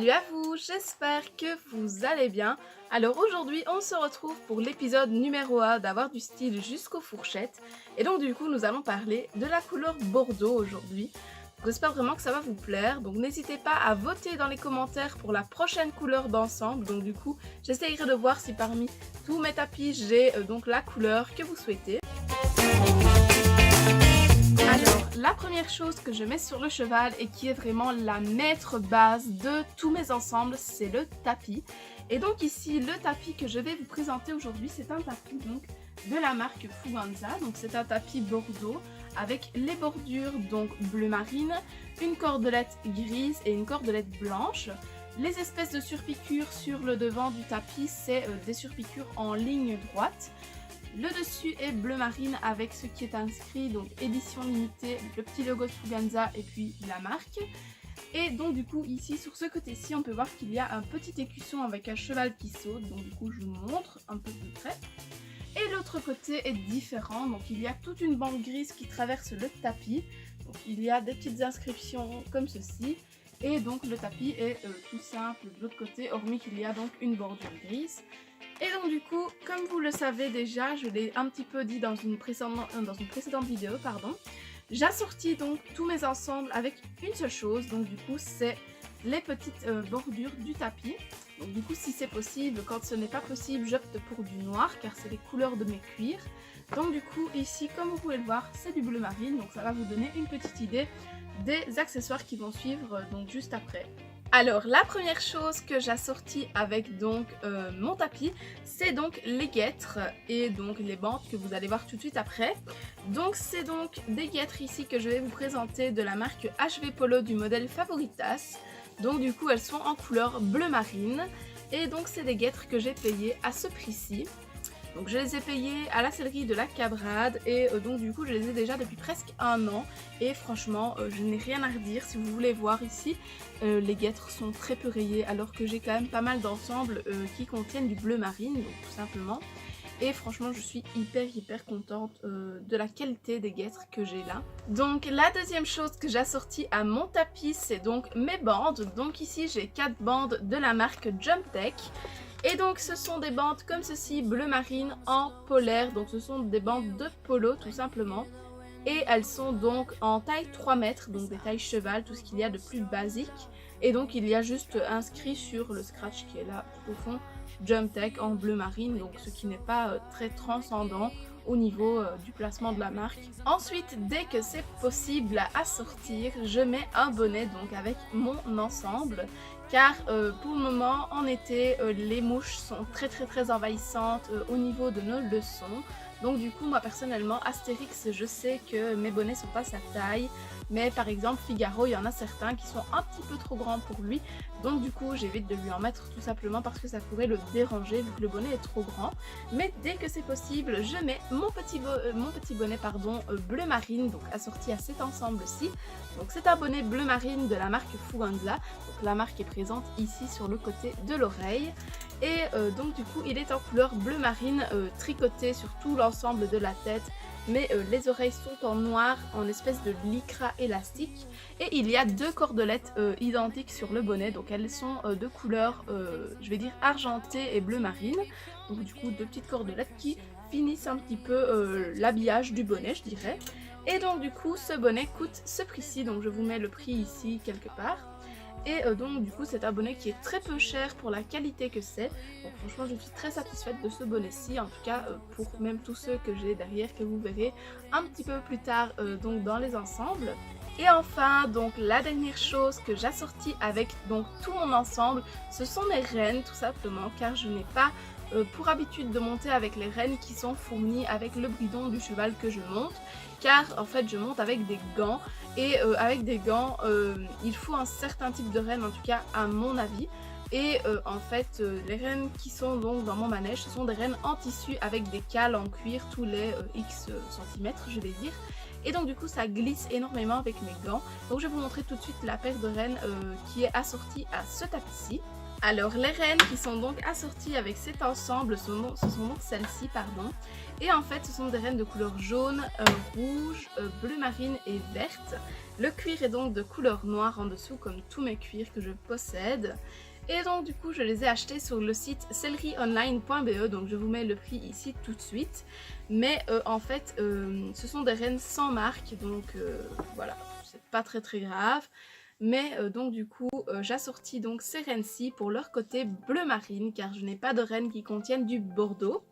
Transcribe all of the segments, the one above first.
Salut à vous, j'espère que vous allez bien. Alors aujourd'hui on se retrouve pour l'épisode numéro 1 d'Avoir du style jusqu'aux fourchettes. Et donc du coup nous allons parler de la couleur bordeaux aujourd'hui. J'espère vraiment que ça va vous plaire, donc n'hésitez pas à voter dans les commentaires pour la prochaine couleur d'ensemble. Donc du coup j'essayerai de voir si parmi tous mes tapis j'ai donc la couleur que vous souhaitez. Alors, la première chose que je mets sur le cheval et qui est vraiment la maître base de tous mes ensembles, c'est le tapis. Et donc ici, le tapis que je vais vous présenter aujourd'hui, c'est un tapis donc de la marque Fuganza. Donc c'est un tapis bordeaux avec les bordures donc bleu marine, une cordelette grise et une cordelette blanche. Les espèces de surpiqûres sur le devant du tapis, c'est des surpiqûres en ligne droite. Le dessus est bleu marine avec ce qui est inscrit, donc édition limitée, le petit logo de Fuganza et puis la marque. Et donc du coup ici sur ce côté-ci on peut voir qu'il y a un petit écusson avec un cheval qui saute, donc du coup je vous montre un peu plus près. Et l'autre côté est différent, donc il y a toute une bande grise qui traverse le tapis. Donc il y a des petites inscriptions comme ceci. Et donc le tapis est tout simple de l'autre côté, hormis qu'il y a donc une bordure grise. Et donc du coup, comme vous le savez déjà, je l'ai un petit peu dit dans une précédente vidéo, j'assortis donc tous mes ensembles avec une seule chose, donc du coup c'est les petites bordures du tapis. Donc du coup si c'est possible, quand ce n'est pas possible, j'opte pour du noir car c'est les couleurs de mes cuirs. Donc du coup ici, comme vous pouvez le voir, c'est du bleu marine, donc ça va vous donner une petite idée des accessoires qui vont suivre donc juste après. Alors la première chose que j'assortis avec donc mon tapis, c'est donc les guêtres et donc les bandes que vous allez voir tout de suite après. Donc c'est donc des guêtres ici que je vais vous présenter de la marque HV Polo du modèle Favoritas. Donc du coup elles sont en couleur bleu marine et donc c'est des guêtres que j'ai payées à ce prix-ci. Donc je les ai payées à la sellerie de la Cabrade et donc du coup je les ai déjà depuis presque un an et franchement je n'ai rien à redire. Si vous voulez voir ici, les guêtres sont très peu rayées alors que j'ai quand même pas mal d'ensembles qui contiennent du bleu marine, donc tout simplement. Et franchement je suis hyper contente de la qualité des guêtres que j'ai là. Donc la deuxième chose que j'assortis à mon tapis, c'est donc mes bandes. Donc ici j'ai 4 bandes de la marque Jumptech. Et donc ce sont des bandes comme ceci, bleu marine en polaire, donc ce sont des bandes de polo tout simplement. Et elles sont donc en taille 3 mètres, donc des tailles cheval, tout ce qu'il y a de plus basique. Et donc il y a juste inscrit sur le scratch qui est là tout au fond, Jumptech en bleu marine, donc ce qui n'est pas très transcendant au niveau du placement de la marque. Ensuite, dès que c'est possible à sortir, je mets un bonnet donc avec mon ensemble. Car pour le moment, en été, les mouches sont très envahissantes au niveau de nos leçons. Donc du coup, moi personnellement, Astérix, je sais que mes bonnets sont pas sa taille. Mais par exemple, Figaro, il y en a certains qui sont un petit peu trop grands pour lui. Donc du coup, j'évite de lui en mettre tout simplement parce que ça pourrait le déranger vu que le bonnet est trop grand. Mais dès que c'est possible, je mets mon petit bonnet bleu marine, donc assorti à cet ensemble-ci. Donc c'est un bonnet bleu marine de la marque Fuganza. Donc la marque est présente ici sur le côté de l'oreille. Et donc du coup, il est en couleur bleu marine tricoté sur tout l'ensemble de la tête. Mais les oreilles sont en noir, en espèce de lycra élastique. Et il y a 2 cordelettes identiques sur le bonnet, donc elles sont de couleur, je vais dire argentée et bleu marine. Donc du coup 2 petites cordelettes qui finissent un petit peu l'habillage du bonnet, je dirais. Et donc du coup ce bonnet coûte ce prix-ci, donc je vous mets le prix ici quelque part. Et donc du coup c'est un bonnet qui est très peu cher pour la qualité que c'est. Donc franchement je suis très satisfaite de ce bonnet-ci, en tout cas pour même tous ceux que j'ai derrière, que vous verrez un petit peu plus tard donc dans les ensembles. Et enfin donc la dernière chose que j'assortis avec donc tout mon ensemble, ce sont mes rênes tout simplement, car je n'ai pas pour habitude de monter avec les rênes qui sont fournies avec le bridon du cheval que je monte, car en fait je monte avec des gants et avec des gants il faut un certain type de rênes, en tout cas à mon avis. Et en fait les rênes qui sont donc dans mon manège, ce sont des rênes en tissu avec des cales en cuir tous les X centimètres je vais dire. Et donc du coup ça glisse énormément avec mes gants. Donc je vais vous montrer tout de suite la paire de rênes qui est assortie à ce tapis-ci. Alors les rennes qui sont donc assorties avec cet ensemble, ce sont donc celles-ci, pardon. Et en fait ce sont des rennes de couleur jaune, rouge, bleu marine et verte. Le cuir est donc de couleur noire en dessous comme tous mes cuirs que je possède. Et donc du coup je les ai achetés sur le site sellerionline.be, donc je vous mets le prix ici tout de suite. Mais en fait ce sont des rennes sans marque, donc voilà, c'est pas très grave. Mais donc du coup j'assortis donc ces rennes-ci pour leur côté bleu marine, car je n'ai pas de rennes qui contiennent du bordeaux.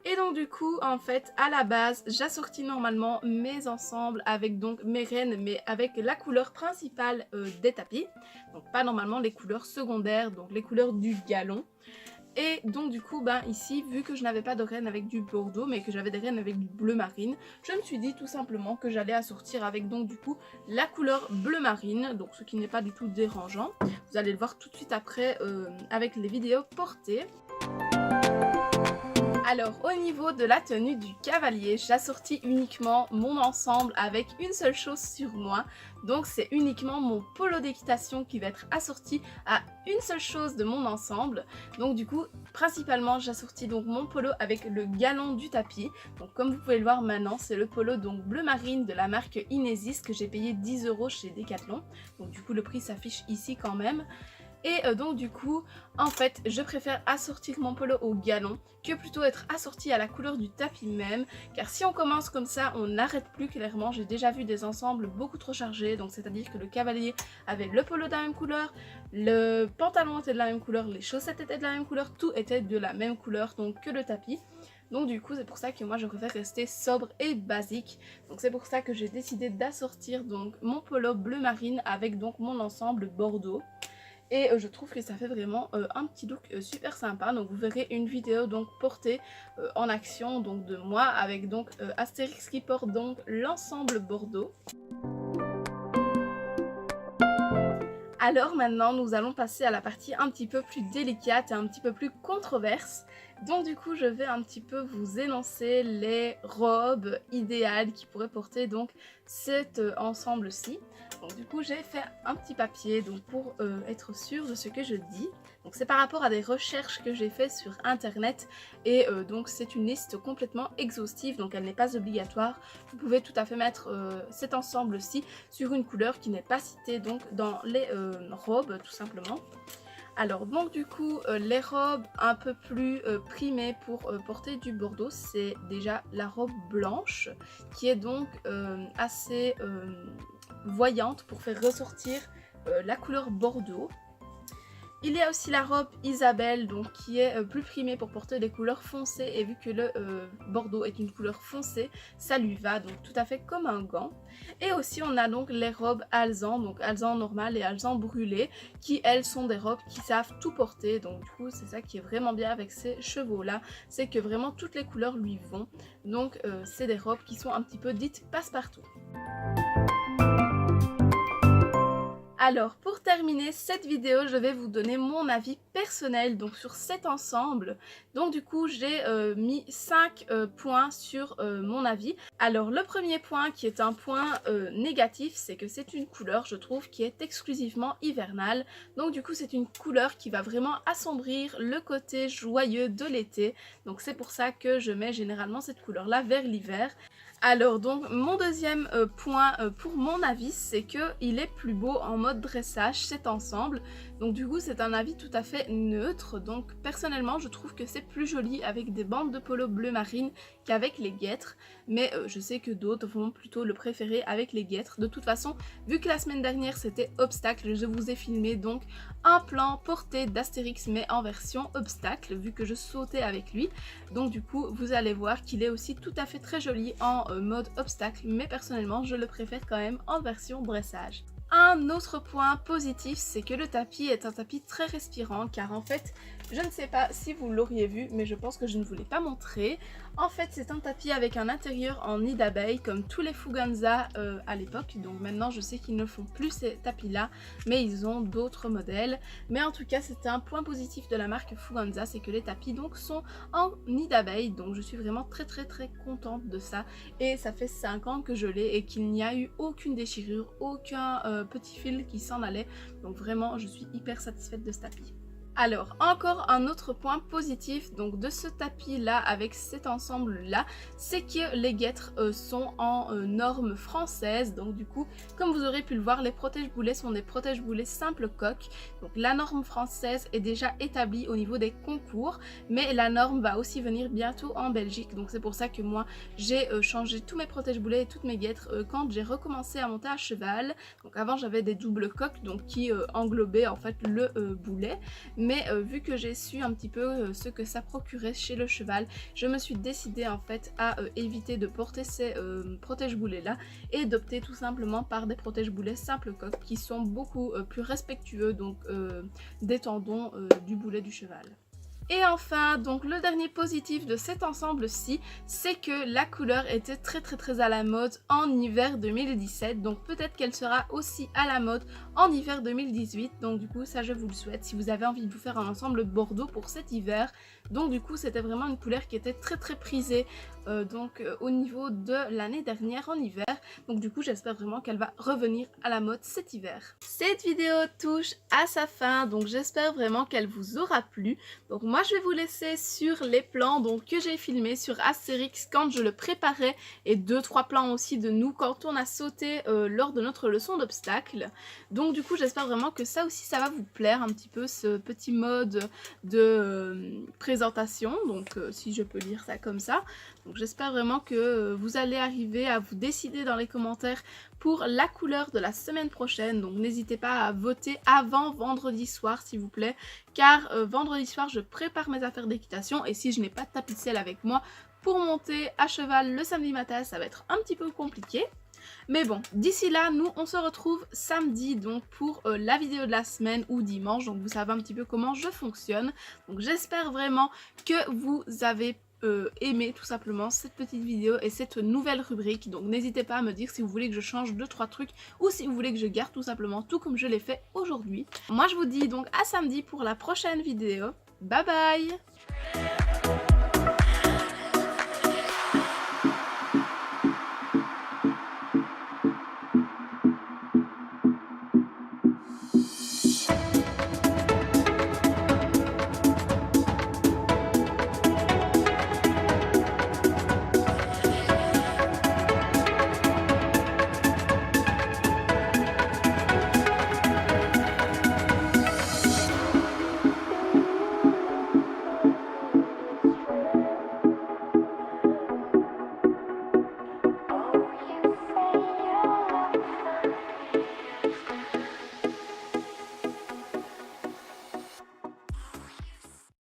Et donc du coup en fait à la base j'assortis normalement mes ensembles avec donc mes rennes, mais avec la couleur principale des tapis. Donc pas normalement les couleurs secondaires, donc les couleurs du galon. Et donc du coup ici, vu que je n'avais pas de rennes avec du bordeaux mais que j'avais des rennes avec du bleu marine, je me suis dit tout simplement que j'allais assortir avec donc du coup la couleur bleu marine, donc ce qui n'est pas du tout dérangeant. Vous allez le voir tout de suite après avec les vidéos portées. Alors au niveau de la tenue du cavalier, j'assortis uniquement mon ensemble avec une seule chose sur moi. Donc c'est uniquement mon polo d'équitation qui va être assorti à une seule chose de mon ensemble. Donc du coup principalement j'assortis donc mon polo avec le galon du tapis. Donc comme vous pouvez le voir maintenant, c'est le polo donc bleu marine de la marque Inesis que j'ai payé 10 € chez Decathlon. Donc du coup le prix s'affiche ici quand même. Et donc du coup, en fait, je préfère assortir mon polo au galon que plutôt être assorti à la couleur du tapis même. Car si on commence comme ça, on n'arrête plus clairement. J'ai déjà vu des ensembles beaucoup trop chargés. Donc c'est-à-dire que le cavalier avait le polo de la même couleur, le pantalon était de la même couleur, les chaussettes étaient de la même couleur, tout était de la même couleur donc que le tapis. Donc du coup c'est pour ça que moi je préfère rester sobre et basique. Donc c'est pour ça que j'ai décidé d'assortir donc mon polo bleu marine avec donc mon ensemble bordeaux. Et je trouve que ça fait vraiment un petit look super sympa. Donc vous verrez une vidéo donc portée en action donc de moi avec donc Astérix qui porte donc l'ensemble bordeaux. Alors maintenant nous allons passer à la partie un petit peu plus délicate et un petit peu plus controverse. Donc du coup je vais un petit peu vous énoncer les robes idéales qui pourraient porter donc cet ensemble-ci. Donc du coup j'ai fait un petit papier donc pour être sûre de ce que je dis. Donc c'est par rapport à des recherches que j'ai fait sur internet et donc c'est une liste complètement exhaustive, donc elle n'est pas obligatoire. Vous pouvez tout à fait mettre cet ensemble-ci sur une couleur qui n'est pas citée donc dans les robes tout simplement. Alors donc du coup les robes un peu plus primées pour porter du bordeaux, c'est déjà la robe blanche qui est donc assez voyante pour faire ressortir la couleur bordeaux. Il y a aussi la robe Isabelle donc qui est plus primée pour porter des couleurs foncées, et vu que le bordeaux est une couleur foncée, ça lui va donc tout à fait comme un gant. Et aussi on a donc les robes Alezan, donc Alezan normal et Alezan brûlé, qui elles sont des robes qui savent tout porter. Donc du coup c'est ça qui est vraiment bien avec ces chevaux là, c'est que vraiment toutes les couleurs lui vont. Donc c'est des robes qui sont un petit peu dites passe-partout. Alors pour terminer cette vidéo, je vais vous donner mon avis personnel donc sur cet ensemble. Donc du coup j'ai mis 5 points sur mon avis. Alors le premier point qui est un point négatif, c'est que c'est une couleur je trouve qui est exclusivement hivernale. Donc du coup c'est une couleur qui va vraiment assombrir le côté joyeux de l'été. Donc c'est pour ça que je mets généralement cette couleur là vers l'hiver. Alors donc mon deuxième point pour mon avis, c'est que il est plus beau en mode dressage cet ensemble. Donc du coup c'est un avis tout à fait neutre. Donc personnellement je trouve que c'est plus joli avec des bandes de polo bleu marine qu'avec les guêtres. Mais je sais que d'autres vont plutôt le préférer avec les guêtres. De toute façon, vu que la semaine dernière c'était obstacle, je vous ai filmé donc un plan porté d'Astérix mais en version obstacle, vu que je sautais avec lui. Donc du coup vous allez voir qu'il est aussi tout à fait très joli en mode obstacle, mais personnellement je le préfère quand même en version dressage. Un autre point positif, c'est que le tapis est un tapis très respirant, car en fait, je ne sais pas si vous l'auriez vu, mais je pense que je ne vous l'ai pas montré. En fait, c'est un tapis avec un intérieur en nid d'abeille, comme tous les Fuganza à l'époque. Donc maintenant, je sais qu'ils ne font plus ces tapis-là, mais ils ont d'autres modèles. Mais en tout cas, c'est un point positif de la marque Fuganza, c'est que les tapis donc sont en nid d'abeille. Donc je suis vraiment très contente de ça. Et ça fait 5 ans que je l'ai et qu'il n'y a eu aucune déchirure, aucun petit fil qui s'en allait. Donc vraiment, je suis hyper satisfaite de ce tapis. Alors, encore un autre point positif donc de ce tapis là avec cet ensemble là, c'est que les guêtres sont en normes françaises. Donc du coup, comme vous aurez pu le voir, les protège-boulets sont des protège-boulets simple coque. Donc la norme française est déjà établie au niveau des concours, mais la norme va aussi venir bientôt en Belgique. Donc c'est pour ça que moi j'ai changé tous mes protège-boulets et toutes mes guêtres quand j'ai recommencé à monter à cheval. Donc avant j'avais des doubles coques donc qui englobaient en fait le boulet. Mais vu que j'ai su un petit peu ce que ça procurait chez le cheval, je me suis décidée en fait à éviter de porter ces protège-boulets là et d'opter tout simplement par des protège-boulets simple coque qui sont beaucoup plus respectueux donc des tendons du boulet du cheval. Et enfin, donc le dernier positif de cet ensemble-ci, c'est que la couleur était très à la mode en hiver 2017, donc peut-être qu'elle sera aussi à la mode en hiver 2018, donc du coup ça je vous le souhaite si vous avez envie de vous faire un ensemble bordeaux pour cet hiver. Donc du coup c'était vraiment une couleur qui était très prisée au niveau de l'année dernière en hiver, donc du coup j'espère vraiment qu'elle va revenir à la mode cet hiver. Cette vidéo touche à sa fin, donc j'espère vraiment qu'elle vous aura plu. Donc moi je vais vous laisser sur les plans donc, que j'ai filmés sur Astérix quand je le préparais et 2-3 plans aussi de nous quand on a sauté lors de notre leçon d'obstacles. Donc du coup j'espère vraiment que ça aussi ça va vous plaire un petit peu ce petit mode de présentation, donc si je peux lire ça comme ça. Donc j'espère vraiment que vous allez arriver à vous décider dans les commentaires pour la couleur de la semaine prochaine. Donc n'hésitez pas à voter avant vendredi soir s'il vous plaît, car vendredi soir je prépare mes affaires d'équitation et si je n'ai pas de tapis de ciel avec moi pour monter à cheval le samedi matin, ça va être un petit peu compliqué. Mais bon, d'ici là, nous on se retrouve samedi donc pour la vidéo de la semaine ou dimanche, donc vous savez un petit peu comment je fonctionne. Donc j'espère vraiment que vous avez aimé tout simplement cette petite vidéo et cette nouvelle rubrique. Donc n'hésitez pas à me dire si vous voulez que je change 2-3 trucs ou si vous voulez que je garde tout simplement tout comme je l'ai fait aujourd'hui. Moi je vous dis donc à samedi pour la prochaine vidéo. Bye bye!